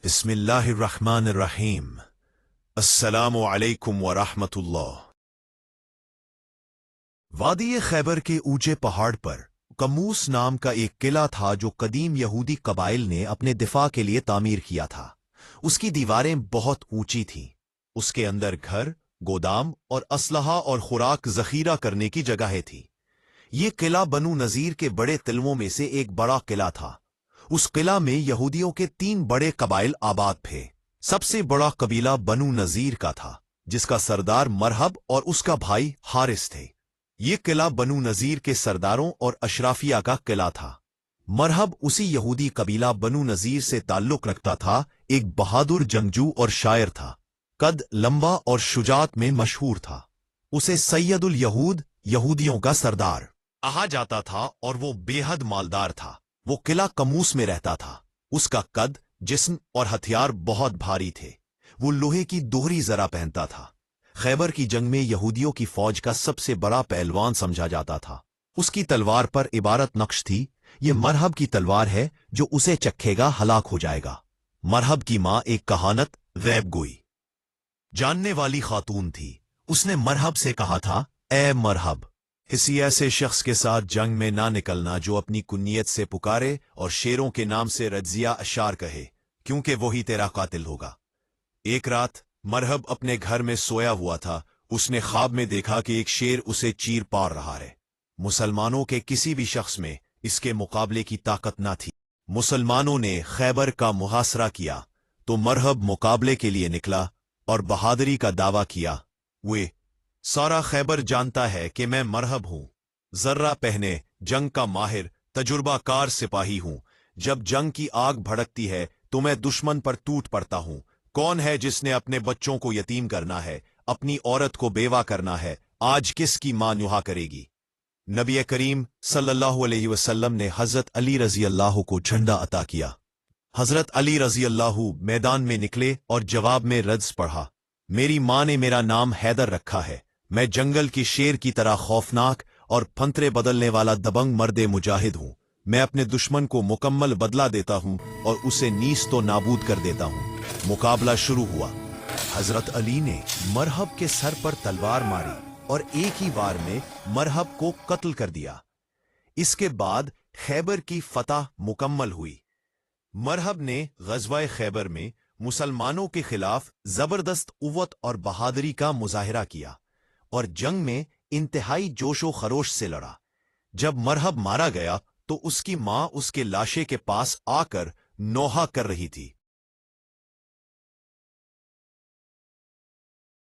बिस्मिल्लाहिर्रहमानिर्रहीम। अस्सलामु अलैकुम व रहमतुल्लाह। वादी खैबर के ऊंचे पहाड़ पर कमूस नाम का एक किला था जो कदीम यहूदी कबाइल ने अपने दिफा के लिए तामीर किया था। उसकी दीवारें बहुत ऊंची थीं। उसके अंदर घर, गोदाम और असलहा और खुराक जखीरा करने की जगहें थी। ये किला बनु नजीर के बड़े तिलवों में से एक बड़ा किला था। उस किला में यहूदियों के 3 बड़े कबाइल आबाद थे। सबसे बड़ा कबीला बनु नजीर का था, जिसका सरदार मरहब और उसका भाई हारिस थे। ये किला बनु नजीर के सरदारों और अशराफिया का किला था। मरहब उसी यहूदी कबीला बनु नजीर से ताल्लुक रखता था। एक बहादुर जंगजू और शायर था। कद लंबा और शुजात में मशहूर था। उसे सैयदुल यहूद, यहूदियों का सरदार, कहा जाता था और वो बेहद मालदार था। वो किला कमूस में रहता था। उसका कद, जिस्म और हथियार बहुत भारी थे। वो लोहे की दोहरी जरा पहनता था। खैबर की जंग में यहूदियों की फौज का सबसे बड़ा पहलवान समझा जाता था। उसकी तलवार पर इबारत नक्श थी, ये मरहब की तलवार है, जो उसे चखेगा हलाक हो जाएगा। मरहब की मां एक कहानत, गैब गोई जानने वाली खातून थी। उसने मरहब से कहा था, ए मरहब, किसी ऐसे शख्स के साथ जंग में ना निकलना जो अपनी कुन्नियत से पुकारे और शेरों के नाम से रज्जिया अशार कहे, क्योंकि वही तेरा कातिल होगा। एक रात मरहब अपने घर में सोया हुआ था। उसने ख्वाब में देखा कि एक शेर उसे चीर पार रहा है। मुसलमानों के किसी भी शख्स में इसके मुकाबले की ताकत ना थी। मुसलमानों ने खैबर का मुहासरा किया तो मरहब मुकाबले के लिए निकला और बहादुरी का दावा किया। वे सारा खैबर जानता है कि मैं मरहब हूं, जर्रा पहने जंग का माहिर तजुर्बाकार सिपाही हूं। जब जंग की आग भड़कती है तो मैं दुश्मन पर टूट पड़ता हूं। कौन है जिसने अपने बच्चों को यतीम करना है, अपनी औरत को बेवा करना है? आज किसकी मां नुहा करेगी? नबी करीम सल्लल्लाहु अलैहि वसल्लम ने हजरत अली रजी अल्लाह को झंडा अता किया। हजरत अली रजी अल्लाह मैदान में निकले और जवाब में रज्ज पढ़ा, मेरी मां ने मेरा नाम हैदर रखा है। मैं जंगल की शेर की तरह खौफनाक और फंतरे बदलने वाला दबंग मर्दे मुजाहिद हूं। मैं अपने दुश्मन को मुकम्मल बदला देता हूं और उसे नीस तो नाबूद कर देता हूं। मुकाबला शुरू हुआ। हजरत अली ने मरहब के सर पर तलवार मारी और एक ही वार में मरहब को कत्ल कर दिया। इसके बाद खैबर की फतह मुकम्मल हुई। मरहब ने गज़वाए खैबर में मुसलमानों के खिलाफ जबरदस्त कुव्वत और बहादुरी का मुजाहिरा किया और जंग में इंतहाई जोशो खरोश से लड़ा। जब मरहब मारा गया तो उसकी मां उसके लाशे के पास आकर नोहा कर रही थी।